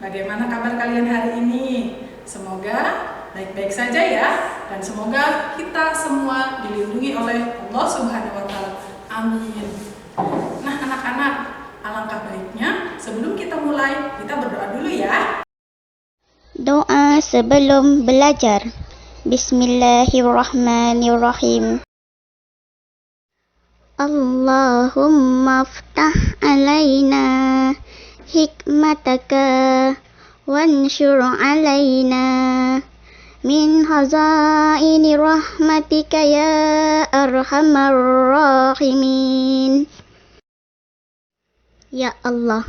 Bagaimana kabar kalian hari ini? Semoga baik-baik saja ya, dan semoga kita semua dilindungi oleh Allah Subhanahu wa Ta'ala. Amin. Nah, anak-anak, alangkah baiknya sebelum kita mulai, kita berdoa dulu ya. Doa sebelum belajar. Bismillahirrahmanirrahim. Allahumma ftah alaina hikmataka wanshur alaina min hazaini rahmatika ya arhamar rahimin. Ya Allah,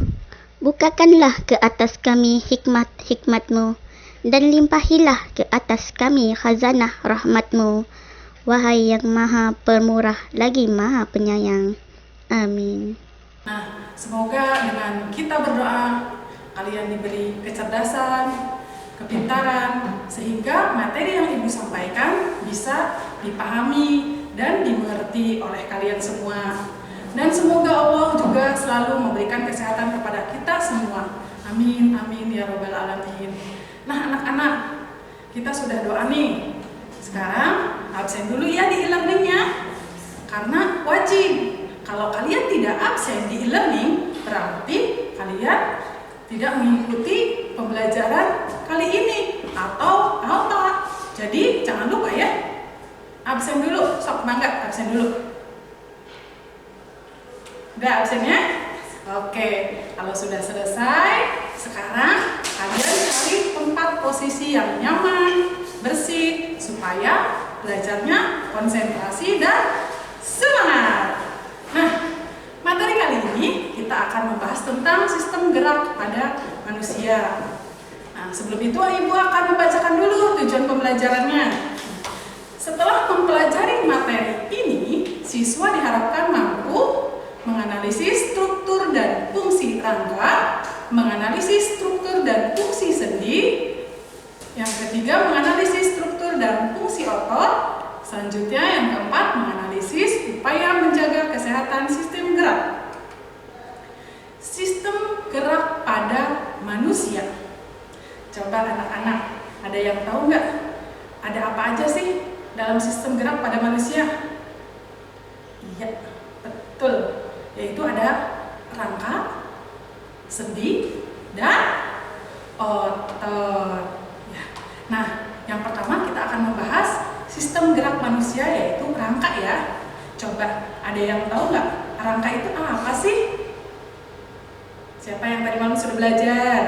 bukakanlah ke atas kami hikmat-hikmat-Mu dan limpahilah ke atas kami khazanah rahmat-Mu, wahai yang maha pemurah lagi maha penyayang. Amin. Nah, semoga dengan kita berdoa, kalian diberi kecerdasan, kepintaran, sehingga materi yang Ibu sampaikan bisa dipahami dan dimengerti oleh kalian semua. Dan semoga Allah juga selalu memberikan kesehatan kepada kita semua. Amin, amin ya robbal alamin. Nah, anak-anak, kita sudah doa nih. Sekarang absen dulu ya di e-learningnya, karena wajib. Kalau kalian tidak absen di e-learning, berarti kalian tidak mengikuti pembelajaran kali ini atau apa. Jadi jangan lupa ya, absen dulu. Sok bangga, absen dulu. Udah absennya? Oke, kalau sudah selesai, sekarang kalian cari tempat posisi yang nyaman, bersih, supaya belajarnya konsentrasi dan semangat. Nah, materi kali ini kita akan membahas tentang sistem gerak pada manusia. Nah, sebelum itu Ibu akan membacakan dulu tujuan pembelajarannya. Setelah mempelajari materi ini, siswa diharapkan mampu menganalisis struktur dan fungsi rangka, menganalisis struktur dan fungsi sendi. Yang ketiga, menganalisis struktur dan fungsi otot. Selanjutnya, yang keempat, menganalisis upaya menjaga kesehatan sistem gerak. Sistem gerak pada manusia. Coba anak-anak, ada yang tahu nggak? Ada apa aja sih dalam sistem gerak pada manusia? Iya, betul. Yaitu ada rangka, sendi, dan otot. Ya. Nah, yang pertama kita akan membahas sistem gerak manusia, yaitu rangka ya. Coba, ada yang tahu nggak rangka itu apa sih? Siapa yang tadi malam sudah belajar?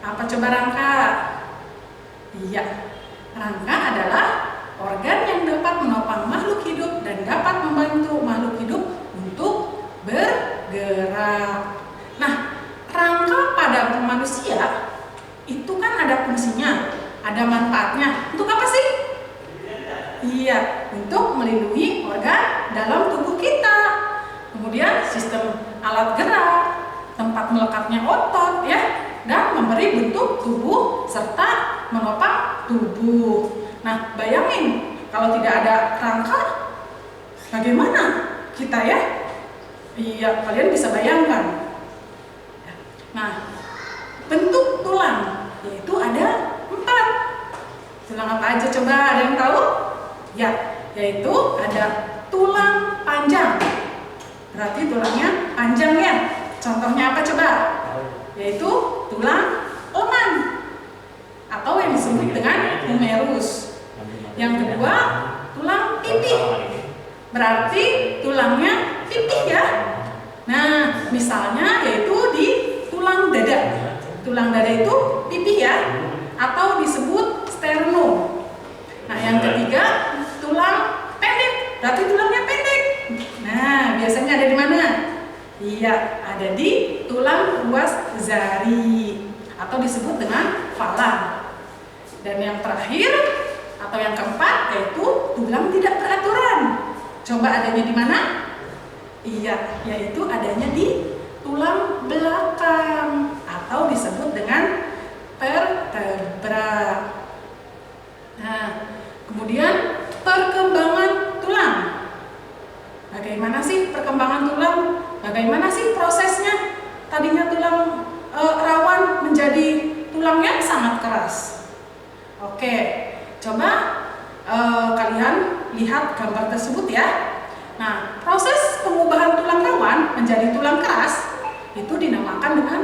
Apa coba rangka? Iya, rangka adalah organ yang dapat menopang makhluk hidup dan dapat membantu makhluk hidup untuk bergerak. Nah, rangka pada manusia itu kan ada fungsinya, ada manfaatnya. Untuk apa sih? Iya, untuk melindungi organ dalam tubuh kita. Kemudian sistem alat gerak, tempat melekatnya otot ya, dan memberi bentuk tubuh serta menopang tubuh. Nah, bayangin kalau tidak ada rangka, bagaimana kita ya? Iya, kalian bisa bayangkan. Nah, bentuk tulang yaitu ada 4. Tulang apa aja coba, ada yang tahu? Ya, yaitu ada tulang panjang. Berarti tulangnya panjang ya. Contohnya apa coba? Yaitu tulang lengan atau yang disebut dengan humerus. Yang kedua, tulang pipih. Berarti tulangnya pipih ya. Nah, misalnya yaitu di tulang dada. Tulang dada itu pipih ya, atau disebut sternum. Nah, yang ketiga, tulang pendek. Berarti tulangnya pendek. Nah, biasanya ada di mana? Iya, ada di tulang ruas jari atau disebut dengan falang. Dan yang terakhir atau yang keempat yaitu tulang tidak beraturan. Coba adanya di mana? Iya, yaitu adanya di tulang belakang atau disebut dengan vertebra. Nah, kemudian perkembangan tulang. Bagaimana sih perkembangan tulang? Bagaimana sih prosesnya? Tadinya tulang rawan menjadi keras. Oke, coba kalian lihat gambar tersebut ya. Nah, proses pengubahan tulang rawan menjadi tulang keras itu dinamakan dengan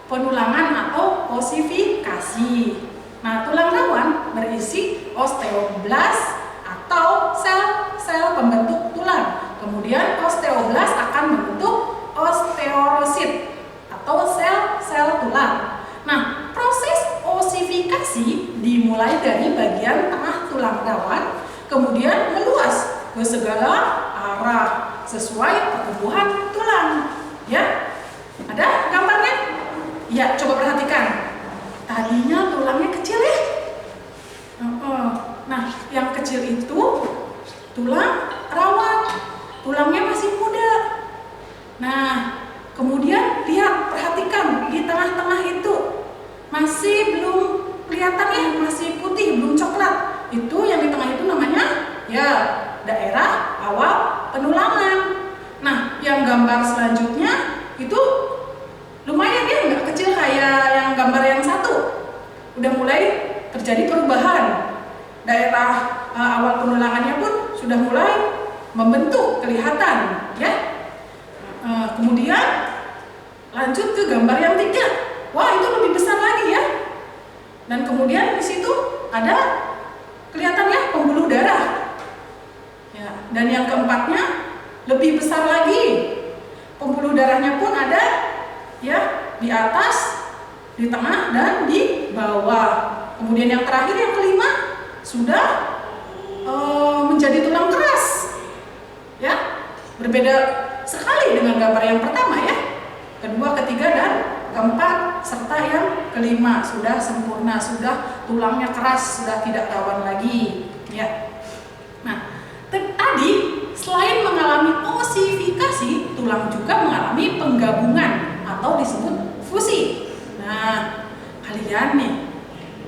penulangan atau osifikasi. Nah, tulang rawan berisi osteoblas atau sel-sel pembentuk tulang. Kemudian osteoblas akan membentuk osteorosit atau sel-sel tulang. Nah, proses osifikasi dimulai dari bagian tengah tulang rawan, kemudian meluas ke segala arah sesuai pertumbuhan tulang. Ya, ada gambarnya? Ya, coba perhatikan. Tadinya tulangnya kecil ya. Nah, yang kecil itu tulang rawan, tulangnya masih muda. Nah, kemudian lihat, perhatikan di tengah-tengah itu masih belum kelihatan ya, masih putih, belum coklat. Itu yang di tengah itu namanya ya daerah awal penulangan. Nah, yang gambar selanjutnya itu lumayan ya, nggak kecil kayak yang gambar yang satu. Udah mulai terjadi perubahan. Daerah awal penulangannya pun sudah mulai membentuk, kelihatan ya. Kemudian lanjut ke gambar yang 3. Wah, itu lebih besar lagi ya. Dan kemudian di situ ada kelihatan ya pembuluh darah. Ya, dan yang keempatnya lebih besar lagi. Pembuluh darahnya pun ada ya di atas, di tengah dan di bawah. Kemudian yang terakhir yang kelima sudah menjadi tulang keras. Ya, berbeda sekali dengan gambar yang pertama ya. Kedua, ketiga dan keempat serta yang kelima sudah sempurna, sudah tulangnya keras, sudah tidak rawan lagi ya. Nah, tadi selain mengalami osifikasi, tulang juga mengalami penggabungan atau disebut fusi. Nah, kalian nih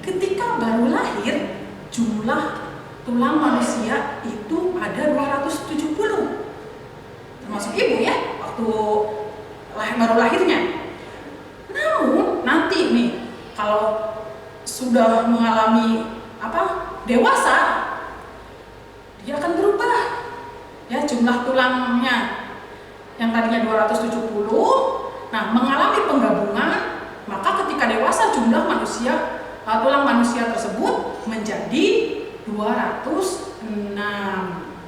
ketika baru lahir, jumlah tulang manusia itu ada 270. Termasuk ibu ya, waktu baru lahirnya. Namun nanti nih kalau sudah mengalami dewasa, dia akan berubah ya, jumlah tulangnya yang tadinya 270, nah mengalami penggabungan, maka ketika dewasa jumlah tulang manusia tersebut menjadi 206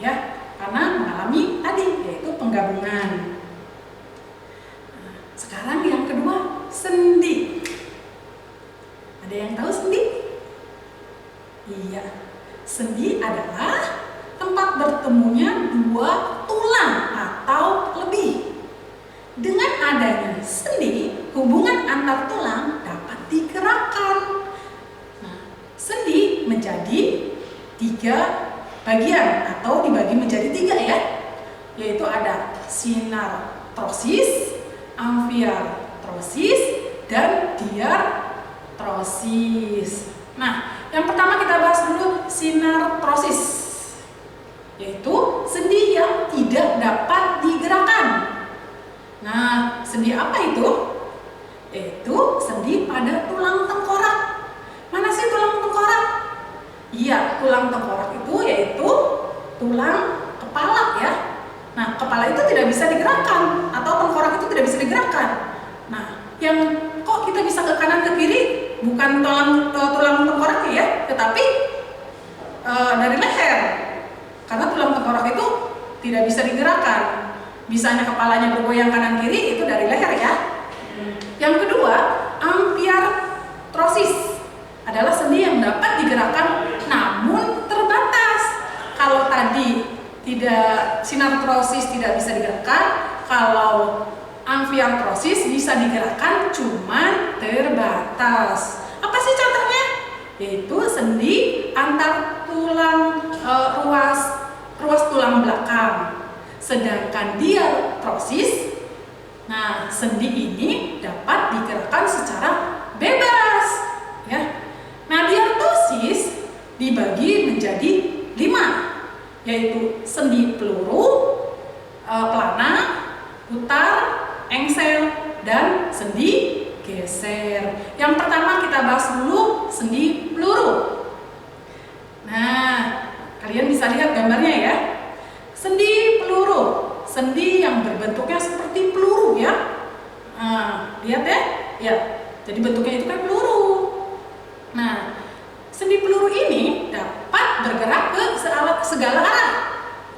ya, karena mengalami tadi yaitu penggabungan. Nah, sekarang yang kedua, sendi. Ada yang tahu sendi? Iya, sendi adalah tempat bertemunya dua tulang atau lebih. Dengan adanya sendi, hubungan antar tulang dapat digerakkan. Nah, sendi menjadi 3 bagian atau dibagi menjadi 3 ya, yaitu ada sinartrosis, amfiartrosis, dan diartrosis. Nah, yang pertama kita bahas dulu sinartrosis, yaitu sendi yang tidak dapat digerakkan. Nah, sendi apa itu? Yaitu sendi pada tulang tengkorak. Mana sih tulang tengkorak? Iya, tulang tengkorak itu yaitu tulang kepala ya. Nah, kepala itu tidak bisa digerakkan atau tengkorak itu tidak bisa digerakkan. Nah, yang kok kita bisa ke kanan ke kiri bukan tulang tengkoraknya ya, tetapi dari leher. Karena tulang tengkorak itu tidak bisa digerakkan. Bisanya kepalanya bergoyang kanan kiri itu dari leher ya. Yang kedua, amfiartrosis adalah sendi yang dapat digerakkan namun terbatas. Kalau tadi sinartrosis tidak bisa digerakkan, kalau amfiartrosis bisa digerakkan cuman terbatas. Apa sih contohnya? Yaitu sendi antar tulang ruas tulang belakang. Sedangkan diartrosis, nah sendi ini dapat digerakkan secara bebas ya. Nah, diartrosis dibagi menjadi 5, yaitu sendi peluru, pelana, putar, engsel, dan sendi geser. Yang pertama kita kita bahas dulu sendi peluru. Nah, kalian bisa lihat gambarnya ya. Sendi peluru, sendi yang berbentuknya seperti peluru ya. Nah, lihat ya. Ya, jadi bentuknya itu kan peluru. Nah, sendi peluru ini dapat bergerak ke segala arah.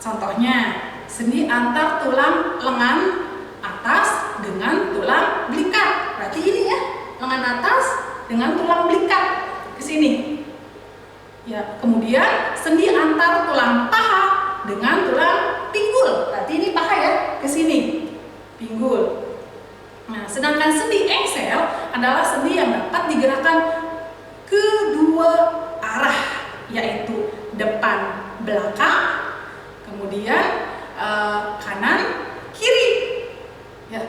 Contohnya, sendi antar tulang lengan atas dengan tulang belikat. Berarti ini ya, lengan atas dengan tulang belikat ke sini. Ya, kemudian sendi antar tulang paha dengan tulang pinggul. Berarti ini paha ya, ke sini. Pinggul. Nah, sedangkan sendi engsel adalah sendi yang dapat digerakkan kedua arah, yaitu depan belakang, kemudian kanan kiri. Ya.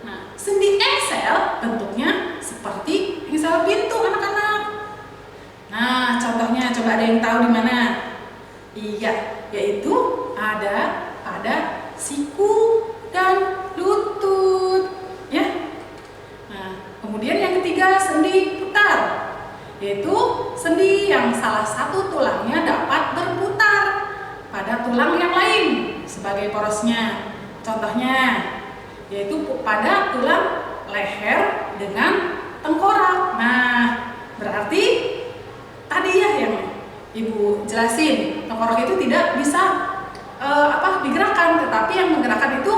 Nah, sendi engsel bentuknya seperti engsel pintu anak-anak. Nah, contohnya coba ada yang tahu di mana? Iya, yaitu ada pada siku dan lutut. Ya. Nah, kemudian yang ketiga sendi putar, yaitu sendi yang salah satu tulangnya dapat berputar pada tulang yang lain sebagai porosnya. Contohnya yaitu pada tulang leher dengan tengkorak. Nah, berarti tadi ya yang Ibu jelasin, tengkorak itu tidak bisa digerakkan, tetapi yang menggerakkan itu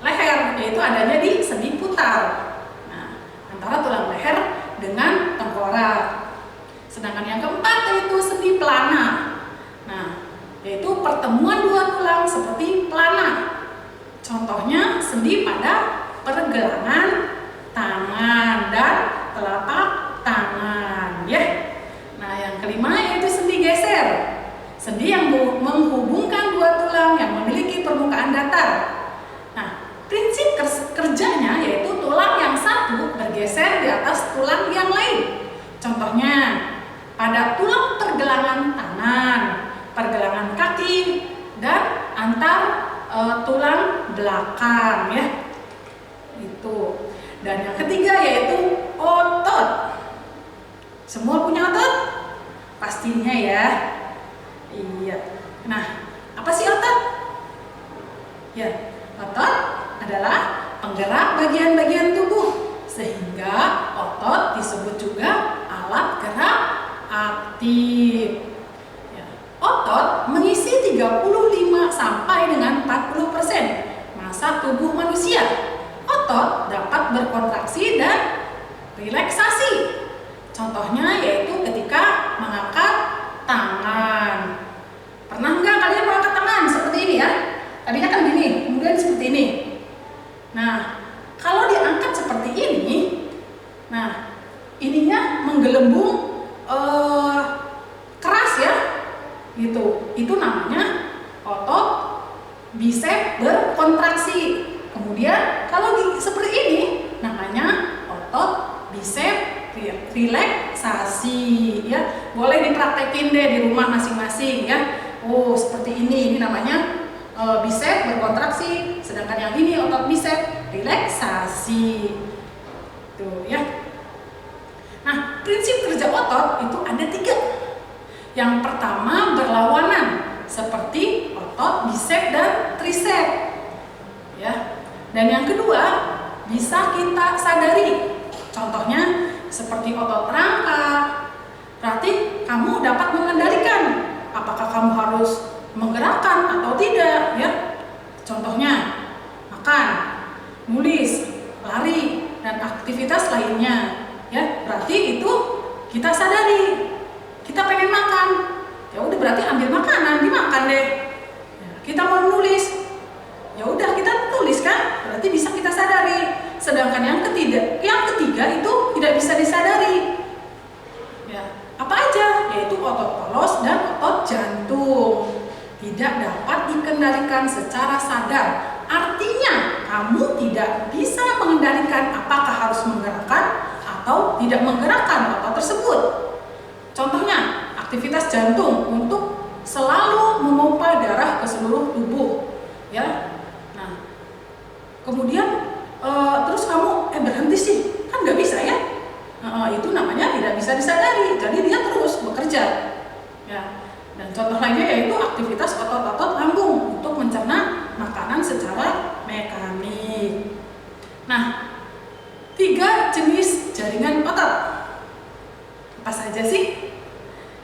leher, yaitu adanya di sendi putar. Nah, antara tulang leher dengan tengkorak. Sedangkan yang keempat yaitu sendi pelana. Nah, yaitu pertemuan dua tulang seperti pelana. Contohnya sendi pada pergelangan tangan dan telapak tangan, ya. Nah, yang kelima yaitu sendi geser. Sendi yang menghubungkan dua tulang yang memiliki permukaan datar. Nah, prinsip kerjanya yaitu tulang yang satu bergeser di atas tulang yang lain. Contohnya pada tulang pergelangan tangan, pergelangan kaki, dan antar tulang belakang, ya. Itu. Dan yang ketiga yaitu otot. Semua punya otot? Pastinya ya. Iya. Nah, apa sih otot? Ya, otot adalah penggerak bagian-bagian tubuh, sehingga otot disebut juga alat gerak aktif. Ya, otot mengisi 35 sampai dengan 40% massa tubuh manusia. Otot dapat berkontraksi dan relaksasi. Contohnya yaitu ketika mengangkat tangan. Pernah nggak kalian mengangkat tangan seperti ini ya? Tadinya kan gini, kemudian seperti ini. Nah, kalau diangkat seperti ini, nah ininya menggelembung keras ya, gitu. Itu namanya otot bisep berkontraksi. Kemudian kalau seperti ini, namanya otot bisep relaksasi, ya. Boleh dipraktekin deh di rumah masing-masing ya. Oh, seperti ini namanya bisep berkontraksi, sedangkan yang ini otot bisep relaksasi. Tuh ya. Nah, prinsip kerja otot itu ada 3. Yang pertama berlawanan, seperti otot bisep dan trisep. Ya. Dan yang kedua bisa kita sadari. Contohnya seperti otot rangka. Berarti kamu dapat mengendalikan apakah kamu harus menggerakkan atau tidak, ya. Contohnya makan, nulis, lari, dan aktivitas lainnya, ya. Berarti itu kita sadari. Kita pengen makan, ya udah berarti ambil makanan, dimakan deh. Ya, kita mau nulis, ya udah kita tulis kan, berarti bisa kita sadari. Sedangkan yang ketiga itu tidak bisa disadari. Ya, apa aja? Yaitu otot polos dan otot jantung. Tidak dapat dikendalikan secara sadar. Artinya, kamu tidak bisa mengendalikan apakah harus menggerakkan atau tidak menggerakkan otot tersebut. Contohnya, aktivitas jantung untuk selalu memompa darah ke seluruh tubuh, ya. Nah, kemudian terus kamu berhenti sih, kan nggak bisa ya. itu namanya tidak bisa disadari, jadi dia terus bekerja. Ya. Dan contoh lainnya yaitu aktivitas otot-otot lambung untuk mencerna makanan secara mekanik. Nah, 3 jenis jaringan otot. Apa saja sih?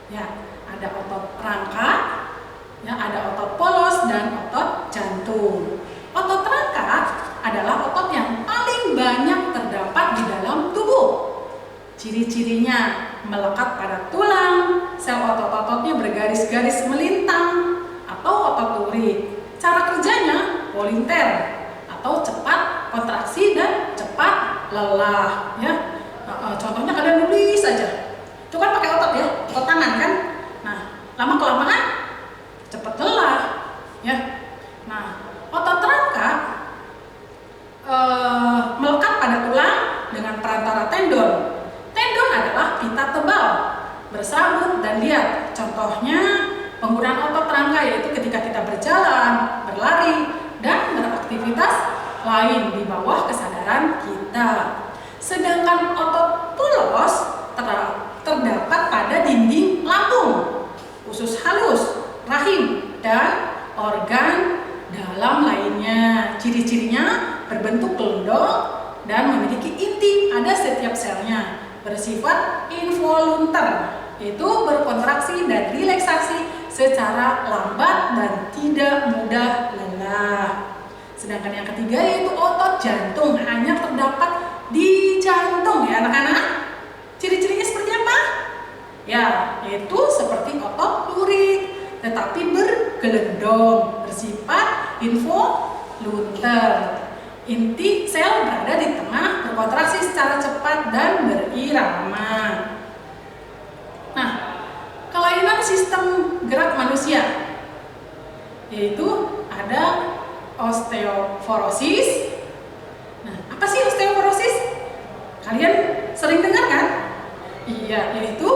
Ya, ada otot rangka, ya, ada otot polos dan otot jantung. Otot rangka adalah otot yang paling banyak terdapat di dalam tubuh. Ciri-cirinya melekat pada tulang, sel otot-ototnya bergaris-garis melintang atau otot lurik. Cara kerjanya polinter atau cepat kontraksi dan cepat lelah. Ya, contohnya kalian nulis saja. Itu kan pakai otot ya, otot tangan kan. Nah, lama kelamaan cepat lelah. Ya, nah otot rangka melekat pada tulang dengan perantara tendon. Tendon adalah pita tebal, bersabut dan liat. Contohnya penggunaan otot rangka yaitu ketika kita berjalan, berlari, dan beraktivitas lain di bawah kesadaran kita. Sedangkan otot polos terdapat pada dinding lambung, usus halus, rahim, dan organ dalam lainnya. Ciri-cirinya berbentuk gelondong dan memiliki inti pada setiap selnya. Bersifat involunter, yaitu berkontraksi dan relaksasi secara lambat dan tidak mudah lelah. Sedangkan yang ketiga yaitu otot jantung, hanya terdapat di jantung ya anak-anak. Ciri-cirinya seperti apa? Ya, yaitu seperti otot lurik, tetapi bergelendong, bersifat involunter. Inti sel berada di tengah, berkontraksi secara cepat dan berirama. Nah, kelainan sistem gerak manusia yaitu ada osteoporosis. Nah, apa sih osteoporosis? Kalian sering dengar kan? Iya, yaitu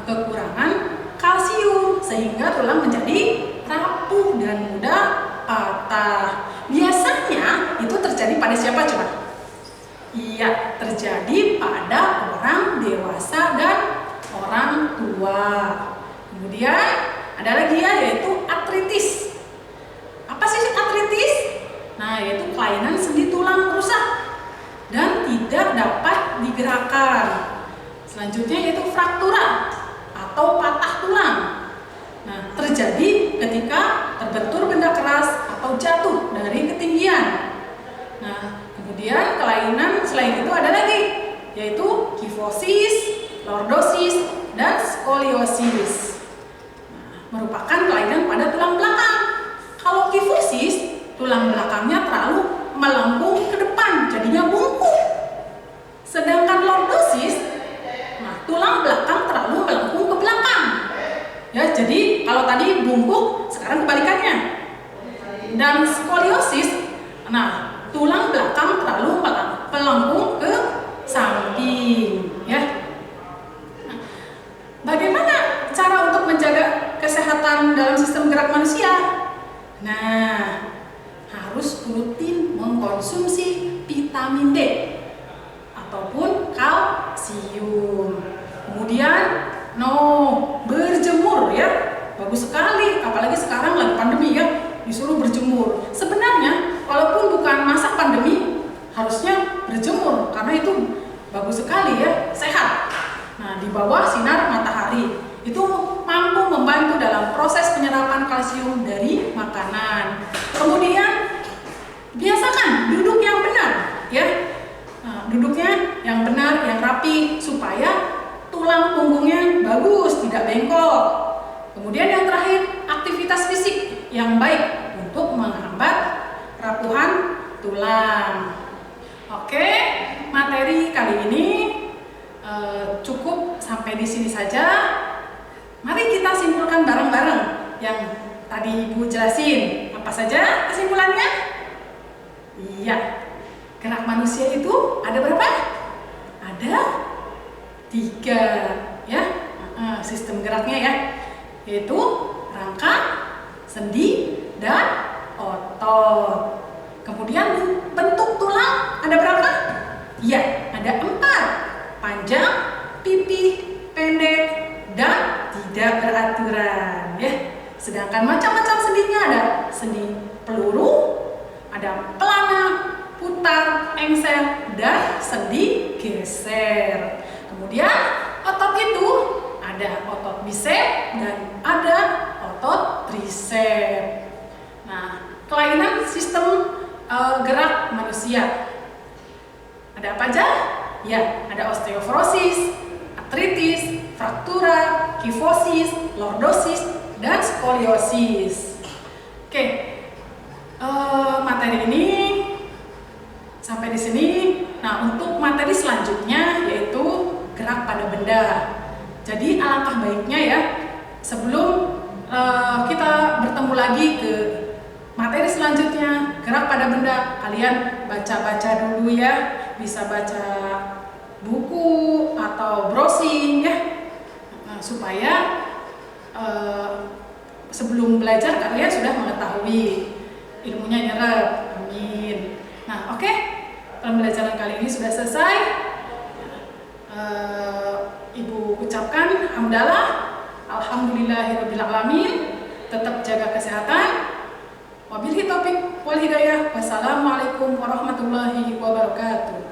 kekurangan kalsium sehingga tulang menjadi rapuh dan mudah patah. Biasanya itu terjadi pada siapa coba? Iya, terjadi pada orang dewasa dan orang tua. Kemudian ada lagi ya, yaitu artritis. Apa sih artritis? Nah, yaitu kelainan sendi tulang rusak dan tidak dapat digerakkan. Selanjutnya yaitu fraktura atau patah tulang. Nah, terjadi ketika terbentur benda keras atau jatuh dari ketinggian. Nah, kemudian kelainan selain itu ada lagi, yaitu kifosis, lordosis, dan skoliosis. Nah, merupakan kelainan pada tulang belakang. Kalau kifosis, tulang belakangnya terlalu melengkung ke depan, jadinya bungkuk. Sedangkan lordosis, nah, tulang belakang terlalu melengkung ke belakang. Ya, jadi kalau tadi bungkuk, sekarang kebalikannya. Dan skoliosis, nah, tulang belakang terlalu melengkung ke samping, ya. Nah, bagaimana cara untuk menjaga kesehatan dalam sistem gerak manusia? Nah, harus rutin mengkonsumsi vitamin D ataupun kalsium. Kemudian berjemur ya, bagus sekali, apalagi sekarang lagi pandemi ya, disuruh berjemur. Sebenarnya walaupun bukan masa pandemi harusnya berjemur karena itu bagus sekali ya, sehat. Nah, di bawah sinar matahari itu mampu membantu dalam proses penyerapan kalsium dari makanan. Kemudian biasakan duduk yang benar ya. Nah, duduknya yang benar, yang rapi supaya tulang punggungnya bagus, tidak bengkok. Kemudian yang terakhir, aktivitas fisik yang baik untuk menghambat rapuhan tulang. Oke, materi kali ini cukup sampai di sini saja. Mari kita simpulkan bareng-bareng yang tadi Ibu jelasin. Apa saja kesimpulannya? Iya, gerak manusia itu ada berapa? Ada 3 ya, sistem geraknya ya, yaitu rangka, sendi, dan otot. Kemudian bentuk tulang ada berapa? Iya, ada 4 panjang, pipih, pendek, dan tidak beraturan ya. Sedangkan macam-macam sendinya ada sendi peluru, ada pelana, putar, engsel, dan sendi geser. Kemudian otot itu ada otot bisep dan ada otot tricep. Nah, kelainan sistem gerak manusia ada apa aja? Ya, ada osteoporosis, artritis, fraktura, kifosis, lordosis, dan skoliosis. Oke, materi ini sampai di sini. Nah, untuk materi selanjutnya yaitu gerak pada benda. Jadi alangkah baiknya ya, sebelum kita bertemu lagi ke materi selanjutnya, gerak pada benda, kalian baca-baca dulu ya. Bisa baca buku atau browsing ya, supaya sebelum belajar kalian sudah mengetahui, ilmunya nyerap. Amin. Nah, oke. Pembelajaran kali ini sudah selesai. Ibu ucapkan hamdalah, alhamdulillahirabbil alamin. Tetap jaga kesehatan. Wabillahi taufik wal hidayah. Wassalamualaikum warahmatullahi wabarakatuh.